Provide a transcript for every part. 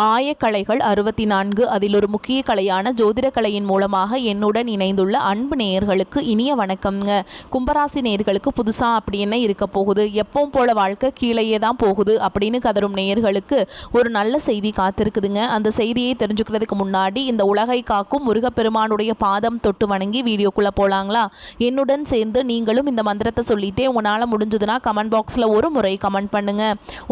ஆயக்கலைகள் 64 அதில் ஒரு முக்கிய கலையான ஜோதிட கலையின் மூலமாக என்னுடன் இணைந்துள்ள அன்பு நேயர்களுக்கு இனிய வணக்கம்ங்க. கும்பராசி நேயர்களுக்கு புதுசா அப்படி என்ன இருக்க போகுது, எப்பவும் போல வாழ்க்கை கீழேயே தான் போகுது அப்படின்னு கதரும் நேயர்களுக்கு ஒரு நல்ல செய்தி காத்திருக்குதுங்க. அந்த செய்தியை தெரிஞ்சுக்கிறதுக்கு முன்னாடி இந்த உலகை காக்கும் முருகப்பெருமானுடைய பாதம் தொட்டு வணங்கி வீடியோக்குள்ள போலாங்களா? என்னுடன் சேர்ந்து நீங்களும் இந்த மந்திரத்தை சொல்லிட்டே உங்களால் முடிஞ்சதுன்னா கமெண்ட் பாக்ஸில் ஒரு முறை கமெண்ட் பண்ணுங்க.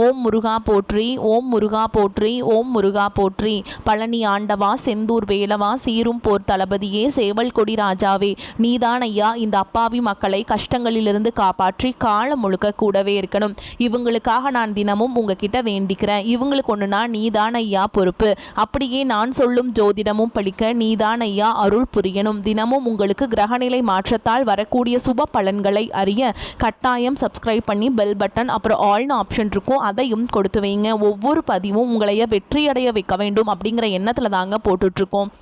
ஓம் முருகா போற்றி, ஓம் முருகா போற்றி, ஓம் முருகா போற்றி. பழனி ஆண்டவா, செந்தூர் வேலவா, சீரும் போர் தளபதியே, சேவல் கொடி ராஜாவே, நீதான் ஐயா இந்த அப்பாவி மக்களை கஷ்டங்களிலிருந்து காப்பாற்றி காலம் முழுக்க கூடவே இருக்கணும். இவங்களுக்காக நான் தினமும் உங்ககிட்ட வேண்டிக்கிறேன். இவங்களுக்கு ஒண்ணுனா நீதான் ஐயா பொறுப்பு. அப்படியே நான் சொல்லும் ஜோதிடமும் பழிக்க நீதான் ஐயா அருள் புரியணும். தினமும் உங்களுக்கு கிரகநிலை மாற்றத்தால் வரக்கூடிய சுப பலன்களை அறிய கட்டாயம் சப்ஸ்கிரைப் பண்ணி பெல் பட்டன் அப்புறம் ஆல்னு ஆப்ஷன் இருக்கும், அதையும் கொடுத்து வைங்க. ஒவ்வொரு பதிவும் உங்களைய வெற்றியடைய வைக்க வேண்டும் அப்படிங்கிற எண்ணத்தில் தாங்க போட்டுட்ருக்கோம்.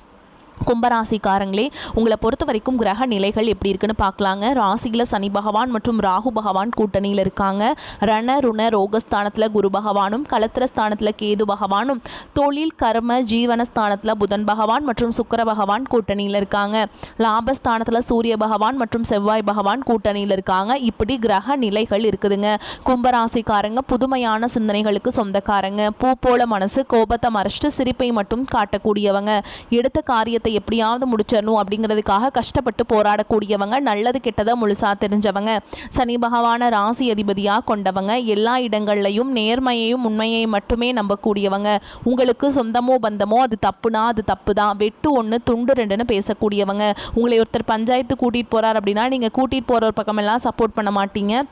கும்பராசிக்காரங்களே, உங்களை பொறுத்த வரைக்கும் கிரக நிலைகள் எப்படி இருக்குன்னு பார்க்கலாங்க. ராசியில் சனி பகவான் மற்றும் ராகு பகவான் கூட்டணியில் இருக்காங்க. ரண ருண ரோகஸ்தானத்தில் குரு பகவானும், கலத்திரஸ்தானத்தில் கேது பகவானும், தொழில் கர்ம ஜீவனஸ்தானத்தில் புதன் பகவான் மற்றும் சுக்கிர பகவான் கூட்டணியில் இருக்காங்க. லாபஸ்தானத்தில் சூரிய பகவான் மற்றும் செவ்வாய் பகவான் கூட்டணியில் இருக்காங்க. இப்படி கிரக நிலைகள் இருக்குதுங்க. கும்பராசிக்காரங்க புதுமையான சிந்தனைகளுக்கு சொந்தக்காரங்க. பூ போல மனசு, கோபத்தை மறைச்சிட்டு சிரிப்பை மட்டும் காட்டக்கூடியவங்க. எடுத்த காரியத்தை எப்படியாவது முடிச்சிடணும் அப்படிங்கிறதுக்காக கஷ்டப்பட்டு போராடக்கூடியவங்க. நல்லது கெட்டதை முழுசா தெரிஞ்சவங்க. சனி பகவான ராசி அதிபதியா கொண்டவங்க. எல்லா இடங்கள்லையும் நேர்மையையும் உண்மையை மட்டுமே நம்பக்கூடியவங்க. உங்களுக்கு சொந்தமோ பந்தமோ அது தப்புனா அது தப்பு தான், வெட்டு ஒன்று துண்டு ரெண்டுன்னு பேசக்கூடியவங்க. உங்களை ஒருத்தர் பஞ்சாயத்து கூட்டிகிட்டு போகிறார் அப்படின்னா நீங்கள் கூட்டிகிட்டு போகிற ஒரு பக்கமெல்லாம் சப்போர்ட் பண்ண மாட்டீங்க.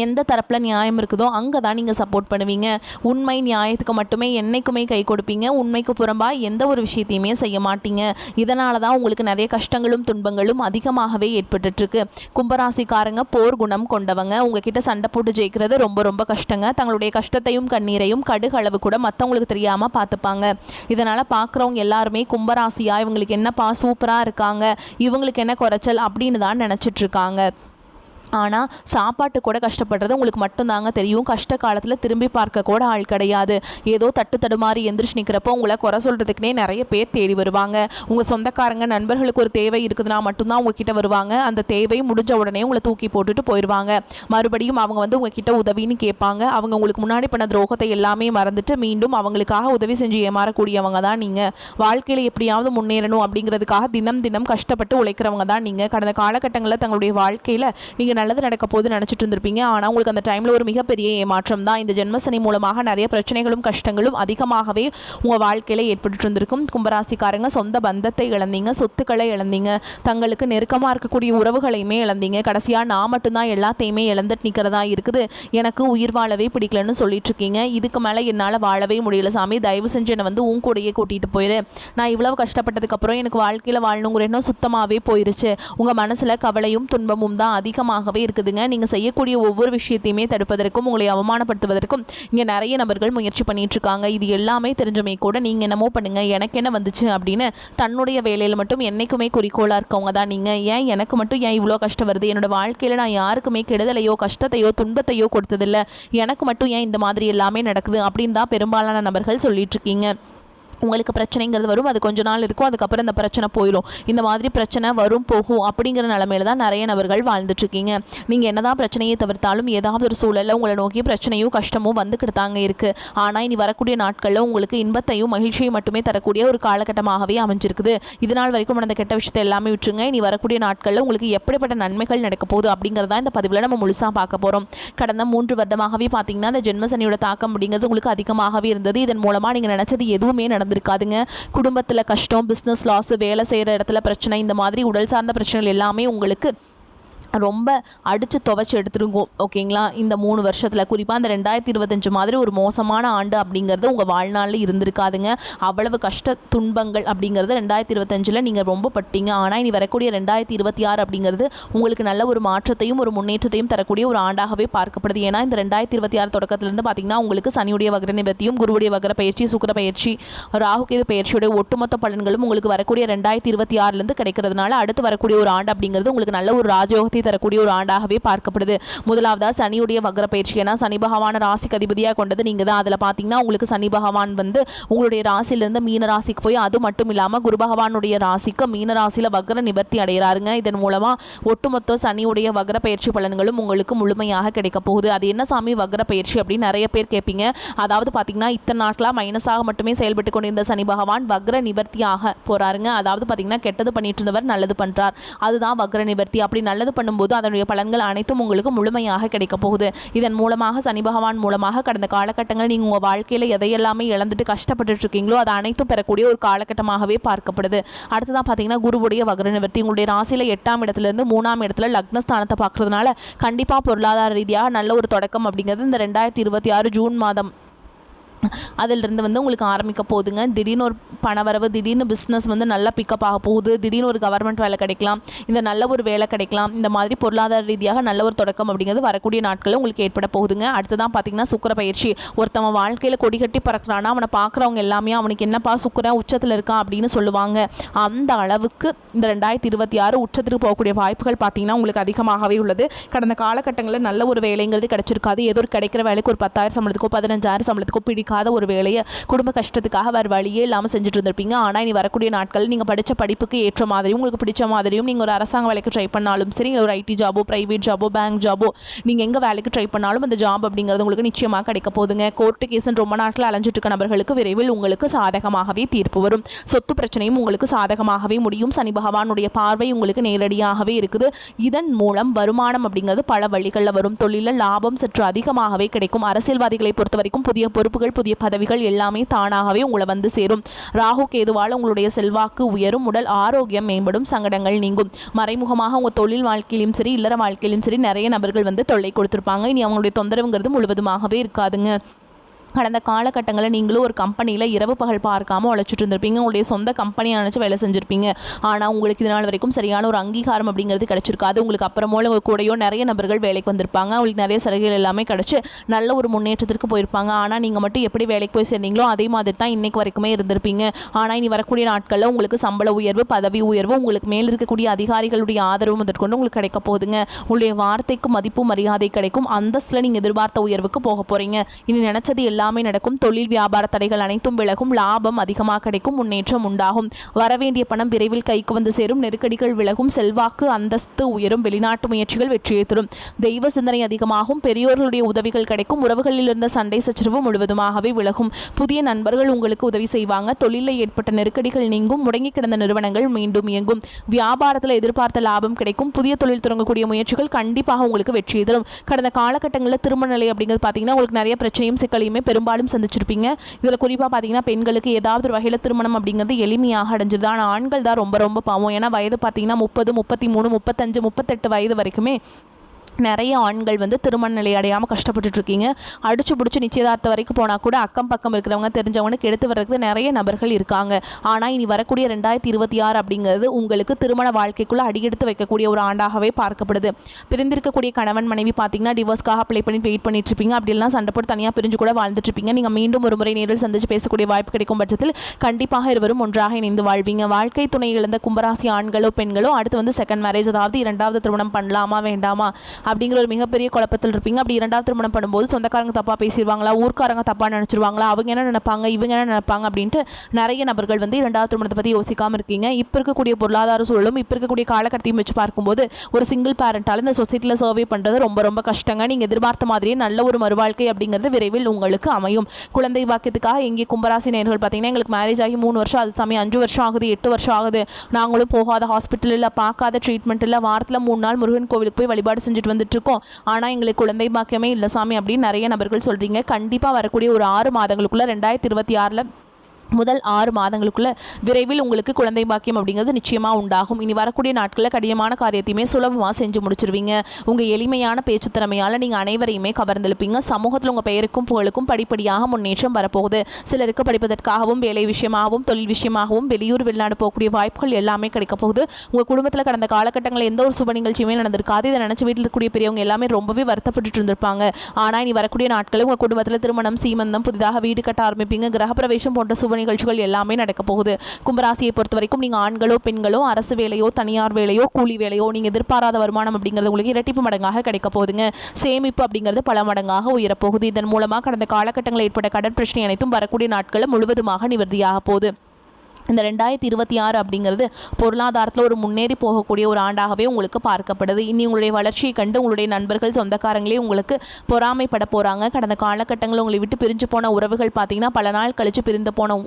எந்த தரப்பில் நியாயம் இருக்குதோ அங்கே தான் நீங்கள் சப்போர்ட் பண்ணுவீங்க. உண்மை நியாயத்துக்கு மட்டுமே என்றைக்குமே கை கொடுப்பீங்க. உண்மைக்கு புறம்பாக எந்த ஒரு விஷயத்தையுமே செய்ய மாட்டீங்க. இதனால தான் உங்களுக்கு நிறைய கஷ்டங்களும் துன்பங்களும் அதிகமாகவே ஏற்பட்டுருக்கு. கும்பராசிக்காரங்க போர் குணம் கொண்டவங்க. உங்ககிட்ட சண்டை போட்டு ஜெயிக்கிறது ரொம்ப ரொம்ப கஷ்டங்க. தங்களுடைய கஷ்டத்தையும் கண்ணீரையும் கடுகளவு கூட மற்றவங்களுக்கு தெரியாமல் பார்த்துப்பாங்க. இதனால் பார்க்குறவங்க எல்லாருமே கும்பராசியாக இவங்களுக்கு என்னப்பா சூப்பராக இருக்காங்க, இவங்களுக்கு என்ன குறைச்சல் அப்படின்னு தான் நினச்சிட்ருக்காங்க. ஆனால் சாப்பாட்டு கூட கஷ்டப்படுறது உங்களுக்கு மட்டும்தாங்க தெரியும். கஷ்ட காலத்தில் திரும்பி பார்க்க கூட ஆள் கிடையாது. ஏதோ தட்டு தடுமாறி எந்திரிச்சு நிற்கிறப்போ உங்களை குறை சொல்கிறதுக்குனே நிறைய பேர் தேடி வருவாங்க. உங்கள் சொந்தக்காரங்க நண்பர்களுக்கு ஒரு தேவை இருக்குதுன்னா மட்டும்தான் உங்ககிட்ட வருவாங்க. அந்த தேவை முடிஞ்ச உடனே உங்களை தூக்கி போட்டுட்டு போயிடுவாங்க. மறுபடியும் அவங்க வந்து உங்ககிட்ட உதவின்னு கேட்பாங்க. அவங்க உங்களுக்கு முன்னாடி பண்ண துரோகத்தை எல்லாமே மறந்துட்டு மீண்டும் அவங்களுக்காக உதவி செஞ்சு ஏமாறக்கூடியவங்க தான் நீங்கள். வாழ்க்கையில் எப்படியாவது முன்னேறணும் அப்படிங்கிறதுக்காக தினம் தினம் கஷ்டப்பட்டு உழைக்கிறவங்க தான் நீங்கள். கடந்த காலகட்டங்களில் தங்களுடைய வாழ்க்கையில் நீங்கள் நல்லது நடக்க போது நினச்சிட்டு இருந்திருப்பீங்க. ஆனால் உங்களுக்கு அந்த டைமில் ஒரு மிகப்பெரிய ஏமாற்றம் தான். இந்த ஜென்மசனி மூலமாக நிறைய பிரச்சனைகளும் கஷ்டங்களும் அதிகமாகவே உங்கள் வாழ்க்கையில் ஏற்பட்டு இருந்திருக்கும். கும்பராசிக்காரங்க சொந்த பந்தத்தை இழந்தீங்க, சொத்துக்களை இழந்தீங்க, தங்களுக்கு நெருக்கமாக இருக்கக்கூடிய உறவுகளையுமே இழந்தீங்க. கடைசியாக நான் மட்டும்தான் எல்லாத்தையுமே இழந்துட்டு நிற்கிறதா இருக்குது, எனக்கு உயிர் வாழவே பிடிக்கலன்னு சொல்லிட்டு இருக்கீங்க. இதுக்கு மேலே என்னால் வாழவே முடியல சாமி, தயவு செஞ்சு என்னை வந்து உன் கூடையே கூட்டிகிட்டு போயிரு. நான் இவ்வளவு கஷ்டப்பட்டதுக்கப்புறம் எனக்கு வாழ்க்கையில் வாழணுங்கிற எண்ணம் சுத்தமாகவே போயிருச்சு. உங்கள் மனசில் கவலையும் துன்பமும் தான் அதிகமாக இருக்குதுங்க. நீங்க செய்யக்கூடிய ஒவ்வொரு விஷயத்தையுமே தடுப்பதற்கும் உங்களை அவமானப்படுத்துவதற்கும் இங்க நிறைய நபர்கள் முயற்சி பண்ணிட்டு இருக்காங்க. இது எல்லாமே தெரிஞ்சுமே கூட நீங்க என்னமோ பண்ணுங்க, எனக்கு என்ன வந்துச்சு அப்படின்னு தன்னுடைய வேலையில மட்டும் என்னைக்குமே குறிக்கோளா இருக்கவங்க தான் நீங்க. ஏன் எனக்கு மட்டும் ஏன் இவ்வளோ கஷ்டம் வருது, என்னோட வாழ்க்கையில நான் யாருக்குமே கெடுதலையோ கஷ்டத்தையோ துன்பத்தையோ கொடுத்ததில்லை, எனக்கு மட்டும் ஏன் இந்த மாதிரி எல்லாமே நடக்குது அப்படின்னு தான் பெரும்பாலான நபர்கள் சொல்லிட்டு இருக்கீங்க. உங்களுக்கு பிரச்சனைங்கிறது வரும், அது கொஞ்ச நாள் இருக்கும், அதுக்கப்புறம் இந்த பிரச்சனை போயிடும். இந்த மாதிரி பிரச்சனை வரும் போகும் அப்படிங்கிற நிலமையில தான் நிறைய நபர்கள் வாழ்ந்துட்டுருக்கீங்க. நீங்கள் என்னதான் பிரச்சனையை தவிர்த்தாலும் ஏதாவது ஒரு சூழலில் உங்களை நோக்கி பிரச்சனையும் கஷ்டமும் வந்துக்கிட்டு தாங்க இருக்குது. ஆனால் இனி வரக்கூடிய நாட்களில் உங்களுக்கு இன்பத்தையும் மகிழ்ச்சியும் மட்டுமே தரக்கூடிய ஒரு காலகட்டமாகவே அமைஞ்சிருக்குது. இதனால் வரைக்கும் நடந்த கெட்ட விஷயத்தை எல்லாமே விட்டுருங்க. இனி வரக்கூடிய நாட்களில் உங்களுக்கு எப்படிப்பட்ட நன்மைகள் நடக்க போகுது அப்படிங்கிறதா இந்த பதிவில் நம்ம முழுசாக பார்க்க போகிறோம். கடந்த 3 வருடமாகவே பார்த்தீங்கன்னா இந்த ஜென்மசனியோட தாக்கம் அப்படிங்கிறது உங்களுக்கு அதிகமாகவே இருந்தது. இதன் மூலமாக நீங்கள் நினச்சது எதுவுமே இருக்காதுங்க. குடும்பத்தில் கஷ்டம், பிஸ்னஸ் லாஸ், வேலை செய்கிற இடத்துல பிரச்சனை, இந்த மாதிரி உடல் சார்ந்த பிரச்சனைகள் எல்லாமே உங்களுக்கு ரொம்ப அடித்து துவைச்சி எடுத்துருங்கோ. ஓகேங்களா? இந்த 3 வருஷத்தில் குறிப்பாக அந்த 2025 மாதிரி ஒரு மோசமான ஆண்டு அப்படிங்கிறது உங்கள் வாழ்நாளில் இருந்திருக்காதுங்க. அவ்வளவு கஷ்ட துன்பங்கள் அப்படிங்கிறது 2025 நீங்கள் ரொம்ப பட்டீங்க. ஆனால் இனி வரக்கூடிய 2026 அப்படிங்கிறது உங்களுக்கு நல்ல ஒரு மாற்றத்தையும் ஒரு முன்னேற்றத்தையும் தரக்கூடிய ஒரு ஆண்டாகவே பார்க்கப்படுது. ஏன்னா இந்த 2026 தொடக்கத்திலிருந்து பார்த்தீங்கன்னா உங்களுக்கு சனியுடைய வக்ர நிவர்த்தியும், குருவுடைய வக்ர பயிற்சி, சுக்கிர பயிற்சி, ராகுகேது பயிற்சியுடைய ஒட்டுமொத்த பலன்களும் உங்களுக்கு வரக்கூடிய 2026 கிடைக்கிறதுனால அடுத்து வரக்கூடிய ஒரு ஆண்டு அப்படிங்கிறது உங்களுக்கு நல்ல ஒரு ராஜயோகத்தை யோகத்தை தரக்கூடிய ஒரு ஆண்டாகவே பார்க்கப்படுது. முதலாவதா சனியுடைய வக்ர பயிற்சி. ஏன்னா சனி பகவான ராசிக்கு அதிபதியாக கொண்டது நீங்கள் தான். அதில் பார்த்தீங்கன்னா உங்களுக்கு சனி பகவான் வந்து உங்களுடைய ராசியிலிருந்து மீன ராசிக்கு போய் அது மட்டும் இல்லாமல் குரு பகவானுடைய ராசிக்கு மீன ராசியில் வக்ர நிவர்த்தி அடைகிறாருங்க. இதன் மூலமாக ஒட்டுமொத்த சனியுடைய வக்ர பயிற்சி பலன்களும் உங்களுக்கு முழுமையாக கிடைக்க போகுது. அது என்ன சாமி வக்ர பயிற்சி அப்படின்னு நிறைய பேர் கேட்பீங்க. அதாவது பார்த்தீங்கன்னா இத்தனை நாட்களாக மைனஸாக மட்டுமே செயல்பட்டு கொண்டிருந்த சனி பகவான் வக்ர நிவர்த்தியாக போகிறாருங்க. அதாவது பார்த்தீங்கன்னா கெட்டது பண்ணிட்டு இருந்தவர் நல்லது பண்ணுறார். அதுதான் வக்ர நிவர்த்தி. அப்படி நல்லது பண்ணும்போது அதனுடைய பலன்கள் அனைத்தும் உங்களுக்கு முழுமையாக கிடைக்க போகுது. இதன் மூலமாக சனி பகவான் மூலமாக கடந்த காலகட்டங்கள் நீங்கள் உங்கள் வாழ்க்கையில் எதையெல்லாமே இழந்துட்டு கஷ்டப்பட்டு இருக்கீங்களோ அதை அனைத்தும் பெறக்கூடிய ஒரு காலகட்டமாகவே பார்க்கப்படுது. அடுத்ததான் பார்த்தீங்கன்னா குருவுடைய வக்ர நிவர்த்தி. உங்களுடைய ராசியில் 8ஆம் இடத்துலேருந்து 3ஆம் இடத்துல லக்னஸ்தானத்தை பார்க்கறதுனால கண்டிப்பாக பொருளாதார ரீதியாக நல்ல ஒரு தொடக்கம் அப்படிங்கிறது இந்த 2026 ஜூன் மாதம் அதிலிருந்து வந்து உங்களுக்கு ஆரம்பிக்க போகுதுங்க. திடீர்னு ஒரு பணவரவு, திடீர்னு பிஸ்னஸ் வந்து நல்லா பிக்கப் ஆக போகுது. திடீர்னு ஒரு கவர்மெண்ட் வேலை கிடைக்கலாம், இந்த நல்ல ஒரு வேலை கிடைக்கலாம். இந்த மாதிரி பொருளாதார ரீதியாக நல்ல ஒரு தொடக்கம் அப்படிங்கிறது வரக்கூடிய நாட்களில் உங்களுக்கு ஏற்பட போகுதுங்க. அடுத்ததான் பார்த்தீங்கன்னா சுக்கிர பயிற்சி. ஒருத்தவன் வாழ்க்கையில் கொடி கட்டி பறக்கிறான்னா அவனை பார்க்குறவங்க எல்லாமே அவனுக்கு என்னப்பா சுக்கிரன் உச்சத்தில் இருக்கான் அப்படின்னு சொல்லுவாங்க. அந்த அளவுக்கு இந்த 2026 உச்சத்திற்கு போகக்கூடிய வாய்ப்புகள் பார்த்தீங்கன்னா உங்களுக்கு அதிகமாகவே உள்ளது. கடந்த காலகட்டங்களில் நல்ல ஒரு வேலைங்கிறது கிடைச்சிருக்காது. ஏதோ ஒரு கிடைக்கிற வேலைக்கு ஒரு 10,000 சம்பளத்துக்கோ 15,000 சம்பளத்துக்கோ பிடிக்காத ஒரு வேலையை குடும்ப கஷ்டத்துக்காக வேறு வழியே இல்லாமல் செஞ்சுட்டு இருந்திருப்பீங்க. ஆனால் இனி வரக்கூடிய நாட்கள் நீங்கள் படித்த படிப்புக்கு ஏற்ற மாதிரியும் உங்களுக்கு பிடிச்ச மாதிரியும் நீங்கள் ஒரு அரசாங்க வேலைக்கு ட்ரை பண்ணாலும் சரி, ஒரு ஐடி ஜாபோ, பிரைவேட் ஜாபோ, பேங்க் ஜாபோ, நீங்கள் எங்கே வேலைக்கு ட்ரை பண்ணாலும் அந்த ஜாப் அப்படிங்கிறது உங்களுக்கு நிச்சயமாக கிடைக்க போகுதுங்க. கோர்ட்டு கேஸ்ன்னு ரொம்ப நாட்கள் அலைஞ்சிட்டு இருக்க நபர்களுக்கு விரைவில் உங்களுக்கு சாதகமாகவே தீர்ப்பு வரும். சொத்து பிரச்சனையும் உங்களுக்கு சாதகமாகவே முடியும். சனி பகவானுடைய பார்வை உங்களுக்கு நேரடியாகவே இருக்குது. இதன் மூலம் வருமானம் அப்படிங்கிறது பல வழிகளில் வரும். தொழிலில் லாபம் சற்று அதிகமாகவே கிடைக்கும். அரசியல்வாதிகளை பொறுத்த வரைக்கும் புதிய பொறுப்புகள், புதிய பதவிகள் எல்லாமே தானாகவே உங்களை வந்து சேரும். ராகு கேதுவால் உங்களுடைய செல்வாக்கு உயரும். உடல் ஆரோக்கியம் மேம்படும். சங்கடங்கள் நீங்கும். மறைமுகமாக உங்கள் தொழில் வாழ்க்கையிலும் சரி, இல்லற வாழ்க்கையிலும் சரி நிறைய நபர்கள் வந்து தொல்லை கொடுத்துருப்பாங்க. இனி அவங்களுடைய தொந்தரவுங்கிறது முழுவதுமாகவே இருக்காதுங்க. கடந்த காலகட்டங்களில் நீங்களும் ஒரு கம்பெனியில் இரவு பகல் பார்க்காமல் உழைச்சிட்டு இருந்திருப்பீங்க. உங்களுடைய சொந்த கம்பெனியை நினச்சி வேலை செஞ்சுருப்பீங்க. ஆனால் உங்களுக்கு இதனால் வரைக்கும் சரியான ஒரு அங்கீகாரம் அப்படிங்கிறது கிடச்சிருக்காது. உங்களுக்கு அப்புறமோ உங்கள் கூடயோ நிறைய நபர்கள் வேலைக்கு வந்திருப்பாங்க. உங்களுக்கு நிறைய சலுகைகள் எல்லாமே கிடச்சி நல்ல ஒரு முன்னேற்றத்திற்கு போயிருப்பாங்க. ஆனால் நீங்கள் மட்டும் எப்படி வேலைக்கு போய் சேர்ந்தீங்களோ அதே மாதிரி தான் இன்றைக்கு வரைக்குமே இருந்திருப்பீங்க. ஆனால் இனி வரக்கூடிய நாட்களில் உங்களுக்கு சம்பள உயர்வு, பதவி உயர்வு, உங்களுக்கு மேல் இருக்கக்கூடிய அதிகாரிகளுடைய ஆதரவு முதற்கொண்டு உங்களுக்கு கிடைக்க போகுதுங்க. உங்களுடைய வார்த்தைக்கு மதிப்பு மரியாதை கிடைக்கும். அந்தஸ்தில் நீங்கள் எதிர்பார்த்த உயர்வுக்கு போக போகிறீங்க. இனி நினச்சது எல்லாமே நடக்கும். தொழில் வியாபார தடைகள் அனைத்தும் விலகும். லாபம் அதிகமாக கிடைக்கும். முன்னேற்றம் உண்டாகும். வரவேண்டிய பணம் விரைவில் கைக்கு வந்து சேரும். நெருக்கடிகள் விலகும். செல்வாக்கு அந்தஸ்து உயரும். வெளிநாட்டு முயற்சிகள் வெற்றியை தரும். தெய்வ சிந்தனை அதிகமாகும். பெரியோர்களுடைய உதவிகள் கிடைக்கும். உறவுகளில் இருந்த சண்டை சச்சரவு முழுவதுமாகவே விலகும். புதிய நண்பர்கள் உங்களுக்கு உதவி செய்வாங்க. தொழிலில் ஏற்பட்ட நெருக்கடிகள் நீங்கும். முடங்கி கிடந்த நிறுவனங்கள் மீண்டும் இயங்கும். வியாபாரத்தில் எதிர்பார்த்த லாபம் கிடைக்கும். புதிய தொழில் தொடங்கக்கூடிய முயற்சிகள் கண்டிப்பாக உங்களுக்கு வெற்றியை தரும். கடந்த காலகட்டங்களில் திருமண நிலை அப்படிங்கிறது பார்த்தீங்கன்னா உங்களுக்கு நிறைய பிரச்சனையும் சிக்கலையுமே பெரும்பாலும் சந்திச்சிருப்பீங்க. இதில் குறிப்பாக பார்த்தீங்கன்னா பெண்களுக்கு ஏதாவது ஒரு வகையில் திருமணம் அப்படிங்கிறது எளிமையாக அடைஞ்சிருது. ஆனால் ஆண்கள் தான் ரொம்ப ரொம்ப பாவம். ஏன்னா வயது பார்த்தீங்கன்னா 30, 33, 35, 38 வயது வரைக்குமே நிறைய ஆண்கள் வந்து திருமண நிலை அடையாமல் கஷ்டப்பட்டுட்டு இருக்கீங்க. அடிச்சு பிடிச்சி நிச்சயதார்த்தம் வரைக்கும் போனால் கூட அக்கம் பக்கம் இருக்கிறவங்க தெரிஞ்சவங்களுக்கு எடுத்து வர்றதுக்கு நிறைய நபர்கள் இருக்காங்க. ஆனால் இனி வரக்கூடிய 2026 அப்படிங்கிறது உங்களுக்கு திருமண வாழ்க்கைக்குள்ளே அடியெடுத்து வைக்கக்கூடிய ஒரு ஆண்டாகவே பார்க்கப்படுது. பிரிந்திருக்கக்கூடிய கணவன் மனைவி பார்த்தீங்கன்னா டிவோர்ஸ்க்காக அப்ளை பண்ணி வெயிட் பண்ணிட்டு இருப்பீங்க. அப்படிலாம் சண்டை போட்டு தனியாக பிரிஞ்சு கூட வாழ்ந்துட்டு இருப்பீங்க. நீங்கள் மீண்டும் ஒரு முறை நேரில் சந்திச்சு பேசக்கூடிய வாய்ப்பு கிடைக்கும் பட்சத்தில் கண்டிப்பாக இருவரும் ஒன்றாக இணைந்து வாழ்வீங்க. வாழ்க்கை துணை இழந்த கும்பராசி ஆண்களோ பெண்களோ அடுத்து வந்து செகண்ட் மேரேஜ், அதாவது 2வது திருமணம் பண்ணலாமா வேண்டாமா அப்படிங்கிற ஒரு மிகப்பெரிய குழப்பத்தில் இருப்பீங்க. அப்படி 2வது திருமணம் பண்ணும்போது சொந்தக்காரங்க தப்பாக பேசிடுவாங்களா, ஊர்க்காரங்க தப்பாக நினச்சிருவாங்களா, அவங்க என்ன நினைப்பாங்க, இவங்க என்ன நினைப்பாங்க அப்படின்ட்டு நிறைய நபர்கள் வந்து 2வது திருமணத்தை பற்றி யோசிக்காமல் இருக்கீங்க. இப்போ இருக்கக்கூடிய பொருளாதார சூழலும் இப்போ இருக்கக்கூடிய காலகட்டத்தையும் வச்சு பார்க்கும்போது ஒரு சிங்கிள் பேரண்டால் இந்த சொசைட்டியில் சர்வே பண்ணுறது ரொம்ப ரொம்ப கஷ்டங்க. நீங்கள் எதிர்பார்த்த மாதிரியே நல்ல ஒரு மறுவாழ்க்கை அப்படிங்கிறது விரைவில் உங்களுக்கு அமையும். குழந்தை பாக்கியத்துக்காக எங்கே கும்பராசி நேயர்கள் பார்த்தீங்கன்னா எங்களுக்கு மேரேஜ் ஆகி 3 வருஷம், அது சமயம் 5 வருஷம் ஆகுது, 8 வருஷம் ஆகுது, நாங்களும் போகாத ஹாஸ்பிட்டல் இல்லை, பார்க்காத ட்ரீட்மெண்ட் இல்லை, வாரத்தில் 3 நாள் முருகன் கோவிலுக்கு போய் வழிபாடு செஞ்சுட்டு வந்துட்டு இருக்கோம், ஆனால் எங்களுக்கு குழந்தை பாக்கியமே இல்லை சாமி அப்படின்னு நிறைய நபர்கள் சொல்கிறீங்க. கண்டிப்பாக வரக்கூடிய ஒரு 6 மாதங்களுக்குள்ள 2026 முதல் 6 மாதங்களுக்குள்ள விரைவில் உங்களுக்கு குழந்தை பாக்கியம் அப்படிங்கிறது நிச்சயமாக உண்டாகும். இனி வரக்கூடிய நாட்களில் கடினமான காரியத்தையுமே சுலபமாக செஞ்சு முடிச்சிருவீங்க. உங்கள் எளிமையான பேச்சு திறமையால் நீங்கள் அனைவரையுமே கவர்ந்தெழுப்பீங்க. சமூகத்தில் உங்கள் பெயருக்கும் புகழுக்கும் படிப்படியாக முன்னேற்றம் வரப்போகுது. சிலருக்கு படிப்பதற்காகவும் வேலை விஷயமாகவும் தொழில் விஷயமாகவும் வெளியூர் வெளிநாடு போகக்கூடிய வாய்ப்புகள் எல்லாமே கிடைக்க போகுது. உங்கள் குடும்பத்தில் கடந்த காலகட்டங்களில் எந்த ஒரு சுப நிகழ்ச்சியுமே நடந்திருக்காது. இதை நினச்சி வீட்டில் இருக்கக்கூடிய பெரியவங்க எல்லாமே ரொம்பவே வருத்தப்பட்டு இருந்திருப்பாங்க. ஆனால் இனி வரக்கூடிய நாட்களில் உங்கள் குடும்பத்தில் திருமணம், சீமந்தம், புதிதாக வீடு கட்ட ஆரம்பிப்பீங்க. கிரகப்பிரவேசம் போன்ற சுப நிகழ்ச்சிகள் எல்லாமே நடக்க போகுது. கும்பராசியை பொறுத்த வரைக்கும் நீங்கள் ஆண்களோ பெண்களோ அரசு வேலையோ தனியார் வேலையோ கூலி வேலையோ நீங்கள் எதிர்பாராத வருமானம் அப்படிங்கிறது உங்களுக்கு இரட்டிப்பு மடங்காக கிடைக்க போகுதுங்க. சேமிப்பு அப்படிங்கிறது பல மடங்காக உயரப்போகுது. இதன் மூலமாக கடந்த காலகட்டங்களில் ஏற்பட்ட கடன் பிரச்சனை அனைத்தும் வரக்கூடிய நாட்களில் முழுவதுமாக நிவர்த்தியாக போகுது. இந்த 2026 அப்படிங்கிறது பொருளாதாரத்தில் ஒரு முன்னேறி போகக்கூடிய ஒரு ஆண்டாகவே உங்களுக்கு பார்க்கப்படுது. இனி உங்களுடைய வளர்ச்சியை கண்டு உங்களுடைய நண்பர்கள் சொந்தக்காரங்களே உங்களுக்கு பொறாமைப்பட போகிறாங்க. கடந்த காலகட்டங்களில் உங்களை விட்டு பிரிஞ்சு போன உறவுகள் பார்த்தீங்கன்னா பல நாள் கழித்து பிரிந்து போன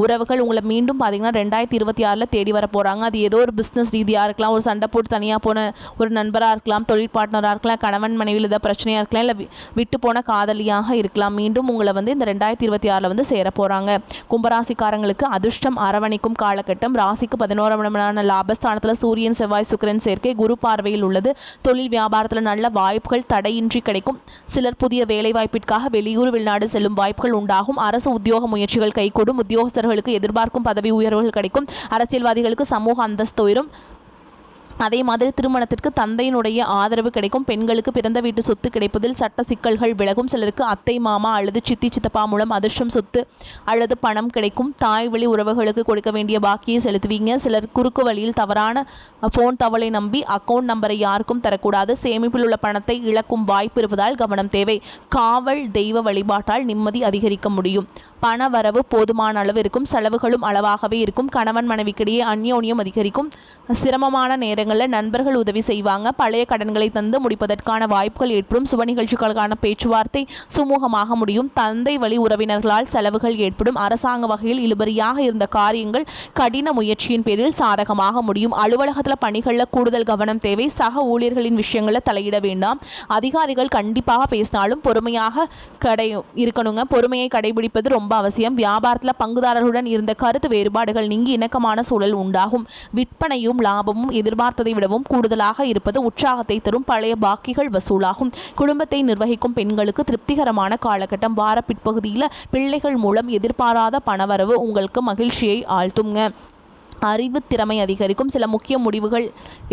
உறவுகள் உங்களை மீண்டும் பார்த்தீங்கன்னா 2026 தேடி வர போகிறாங்க. அது ஏதோ ஒரு பிஸ்னஸ் ரீதியாக இருக்கலாம், ஒரு சண்டை போட்டு தனியாக போன ஒரு நண்பராக இருக்கலாம், தொழில் பார்ட்னராக இருக்கலாம், கணவன் மனைவியில் ஏதாவது பிரச்சனையாக இருக்கலாம், இல்லை விட்டு போன காதலியாக இருக்கலாம். மீண்டும் உங்களை வந்து இந்த 2026 வந்து சேர போகிறாங்க. கும்பராசிக்காரங்களுக்கு அதிர்ஷ்டம் அரவணைக்கும் காலகட்டம். ராசிக்கு 11ஆம் இடமான லாபஸ்தானத்தில் சூரியன் செவ்வாய் சுக்கிரன் சேர்க்கை குரு பார்வையில் உள்ளது. தொழில் வியாபாரத்தில் நல்ல வாய்ப்புகள் தடையின்றி கிடைக்கும். சிலர் புதிய வேலை வாய்ப்பிற்காக வெளியூர் வெளிநாடு செல்லும் வாய்ப்புகள் உண்டாகும். அரசு உத்தியோக முயற்சிகள் கைகூடும். உத்தியோகஸ்தர்களுக்கு எதிர்பார்க்கும் பதவி உயர்வுகள் கிடைக்கும். அரசியல்வாதிகளுக்கு சமூக அந்தஸ்து உயரும். அதே மாதிரி திருமணத்திற்கு தந்தையினுடைய ஆதரவு கிடைக்கும். பெண்களுக்கு பிறந்த வீட்டு சொத்து கிடைப்பதில் சட்ட சிக்கல்கள் விலகும். சிலருக்கு அத்தை மாமா அல்லது சித்தி சித்தப்பா மூலம் அதிர்ஷ்டம் சொத்து அல்லது பணம் கிடைக்கும். தாய் வழி உறவுகளுக்கு கொடுக்க வேண்டிய பாக்கியை செலுத்துவீங்க. சிலர் குறுக்கு வழியில் தவறான ஃபோன் தவளை நம்பி அக்கௌண்ட் நம்பரை யாருக்கும் தரக்கூடாது. சேமிப்பில் உள்ள பணத்தை இழக்கும் வாய்ப்பு இருப்பதால் கவனம் தேவை. காவல் தெய்வ வழிபாட்டால் நிம்மதி அதிகரிக்க முடியும். பண வரவு போதுமான அளவு இருக்கும். செலவுகளும் அளவாகவே இருக்கும். கணவன் மனைவிக்கிடையே அந்யோன்யம் அதிகரிக்கும். சிரமமான நேரங்களில் நண்பர்கள் உதவி செய்வாங்க. பழைய கடன்களை தந்து முடிப்பதற்கான வாய்ப்புகள் ஏற்படும். சுப நிகழ்ச்சிகளுக்கான பேச்சுவார்த்தை சுமூகமாக முடியும். தந்தை வழி உறவினர்களால் செலவுகள் ஏற்படும். அரசாங்க வகையில் இழுபறியாக இருந்த காரியங்கள் கடின முயற்சியின் பேரில் சாதகமாக முடியும். அலுவலகத்தில் பணிகளில் கூடுதல் கவனம் தேவை. சக ஊழியர்களின் விஷயங்களில் தலையிட வேண்டாம். அதிகாரிகள் கண்டிப்பாக பேசினாலும் பொறுமையாக இருக்கணுங்க. பொறுமையை கடைபிடிப்பது ரொம்ப அவசியம். வியாபாரத்தில் பங்குதாரர்களுடன் இருந்த கருத்து வேறுபாடுகள் நீங்கி இணக்கமான சூழல் உண்டாகும். விற்பனையும் லாபமும் எதிர்பார்த்ததை விடவும் கூடுதலாக இருப்பது உற்சாகத்தை தரும். பழைய பாக்கிகள் வசூலாகும். குடும்பத்தை நிர்வகிக்கும் பெண்களுக்கு திருப்திகரமான காலகட்டம். வார பிற்பகுதியில் பிள்ளைகள் மூலம் எதிர்பாராத பணவரவு உங்களுக்கு மகிழ்ச்சியை ஆழ்த்துங்க. அறிவு திறமை அதிகரிக்கும். சில முக்கிய முடிவுகள்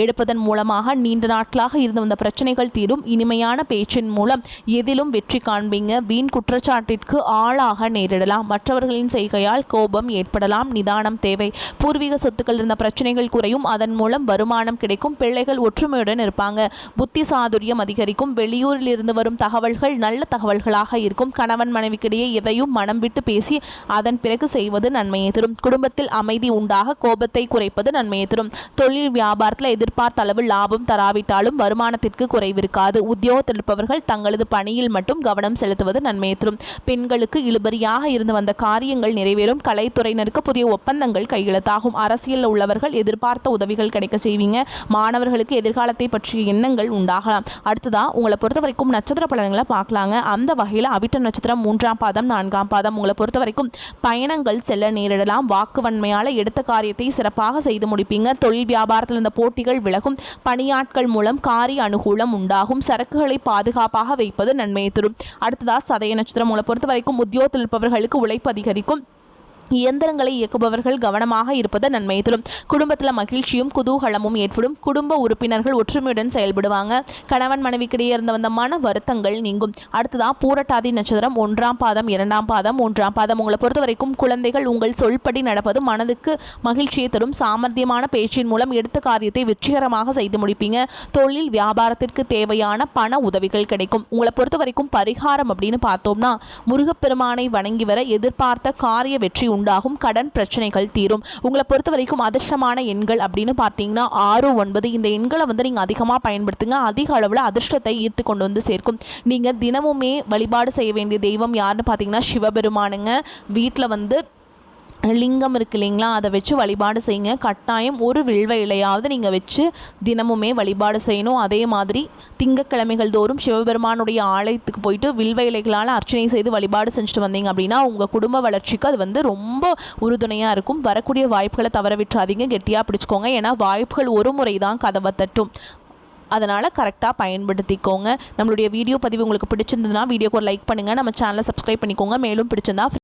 எடுப்பதன் மூலமாக நீண்ட நாட்களாக இருந்து வந்த பிரச்சனைகள் தீரும். இனிமையான பேச்சின் மூலம் எதிலும் வெற்றி காண்பீங்க. வீண் குற்றச்சாட்டிற்கு ஆளாக நேரிடலாம். மற்றவர்களின் செய்கையால் கோபம் ஏற்படலாம். நிதானம் தேவை. பூர்வீக சொத்துக்கள் இருந்த பிரச்சனைகள் குறையும். அதன் மூலம் வருமானம் கிடைக்கும். பிள்ளைகள் ஒற்றுமையுடன் இருப்பாங்க. புத்தி சாதுரியம் அதிகரிக்கும். வெளியூரில் இருந்து வரும் தகவல்கள் நல்ல தகவல்களாக இருக்கும். கணவன் மனைவிக்கிடையே எதையும் மனம் விட்டு பேசி அதன் பிறகு செய்வது நன்மையை தரும். குடும்பத்தில் அமைதி உண்டாக கோபத்தை குறைப்பது நன்மையை தரும். தொழில் வியாபாரத்தில் எதிர்பார்த்த அளவு லாபம் தராவிட்டாலும் வருமானத்திற்கு குறைவிருக்காது. உத்தியோகத்தில் இருப்பவர்கள் தங்களது பணியில் மட்டும் கவனம் செலுத்துவது நன்மையை தரும். பெண்களுக்கு இழுபறியாக இருந்து வந்த காரியங்கள் நிறைவேறும். கலைத்துறையினருக்கு புதிய ஒப்பந்தங்கள் கையெழுத்தாகும். அரசியலில் உள்ளவர்கள் எதிர்பார்த்த உதவிகள் கிடைக்க செய்வீங்க. மாணவர்களுக்கு எதிர்காலத்தை பற்றிய எண்ணங்கள் உண்டாகலாம். அடுத்ததா உங்களை பொறுத்த வரைக்கும் நட்சத்திர பலன்களை பார்க்கலாங்க. அந்த வகையில் அவிட்ட நட்சத்திரம் 3ஆம் பாதம் 4ஆம் பாதம் உங்களை பொறுத்த வரைக்கும் பயணங்கள் செல்ல நேரிடலாம். வாக்குவன்மையால் எடுத்த காரியத்தை சிறப்பாக செய்து முடிப்பீங்க. தொழில் வியாபாரத்தில் இருந்த போட்டிகள் விலகும். பணியாட்கள் மூலம் காரிய அனுகூலம் உண்டாகும். சரக்குகளை பாதுகாப்பாக வைப்பது நன்மையை தரும். அடுத்ததா சதய நட்சத்திரம் உங்களை பொறுத்த வரைக்கும் உத்தியோகத்தில் இருப்பவர்களுக்கு உழைப்பு அதிகரிக்கும். இயந்திரங்களை இயக்குபவர்கள் கவனமாக இருப்பது நன்மை தரும். குடும்பத்தில் மகிழ்ச்சியும் குதூகலமும் ஏற்படும். குடும்ப உறுப்பினர்கள் ஒற்றுமையுடன் செயல்படுவாங்க. கணவன் மனைவிக்கிடையே இருந்து வந்த மன வருத்தங்கள் நீங்கும். அடுத்ததான் பூரட்டாதி நட்சத்திரம் 1ஆம் பாதம் 2ஆம் பாதம் 3ஆம் பாதம் உங்களை பொறுத்த வரைக்கும் குழந்தைகள் உங்கள் சொல்படி நடப்பது மனதுக்கு மகிழ்ச்சியை தரும். சாமர்த்தியமான பேச்சின் மூலம் எடுத்த காரியத்தை வெற்றிகரமாக செய்து முடிப்பீங்க. தொழில் வியாபாரத்திற்கு தேவையான பண உதவிகள் கிடைக்கும். உங்களை பொறுத்த வரைக்கும் பரிகாரம் அப்படின்னு பார்த்தோம்னா முருகப்பெருமானை வணங்கி வர எதிர்பார்த்த காரிய வெற்றி உண்டாகும். கடன் பிரச்சனைகள் தீரும். உங்களை பொறுத்த வரைக்கும் அதிர்ஷ்டமான எண்கள் அப்படின்னு பார்த்தீங்கன்னா 6, 9 இந்த எண்களை வந்து நீங்கள் அதிகமாக பயன்படுத்துங்க. அதிக அளவில் அதிர்ஷ்டத்தை ஈர்த்து கொண்டு வந்து சேர்க்கும். நீங்கள் தினமுமே வழிபாடு செய்ய வேண்டிய தெய்வம் யாருன்னு பார்த்தீங்கன்னா சிவபெருமானுங்க. வீட்டில் வந்து லிங்கம் இருக்கு இல்லைங்களா, அதை வச்சு வழிபாடு செய்யுங்க. கட்டாயம் ஒரு வில்வ இலையாவது நீங்கள் வச்சு தினமுமே வழிபாடு செய்யணும். அதே மாதிரி திங்கட்கிழமைகள் தோறும் சிவபெருமானுடைய ஆலயத்துக்கு போயிட்டு வில்வ இலைகளால் அர்ச்சனை செய்து வழிபாடு செஞ்சுட்டு வந்தீங்க அப்படின்னா உங்கள் குடும்ப வளர்ச்சிக்கு அது வந்து ரொம்ப உறுதுணையாக இருக்கும். வரக்கூடிய வாய்ப்புகளை தவற விட்டுறாதீங்க, கெட்டியாக பிடிச்சிக்கோங்க. ஏன்னா வாய்ப்புகள் ஒரு முறை தான் கதவை தட்டும். அதனால் கரெக்டாக பயன்படுத்திக்கோங்க. நம்மளுடைய வீடியோ பதிவு உங்களுக்கு பிடிச்சிருந்ததுன்னா வீடியோக்கு ஒரு லைக் பண்ணுங்கள். நம்ம சேனலை சப்ஸ்கிரைப் பண்ணிக்கோங்க. மேலும் பிடிச்சிருந்தா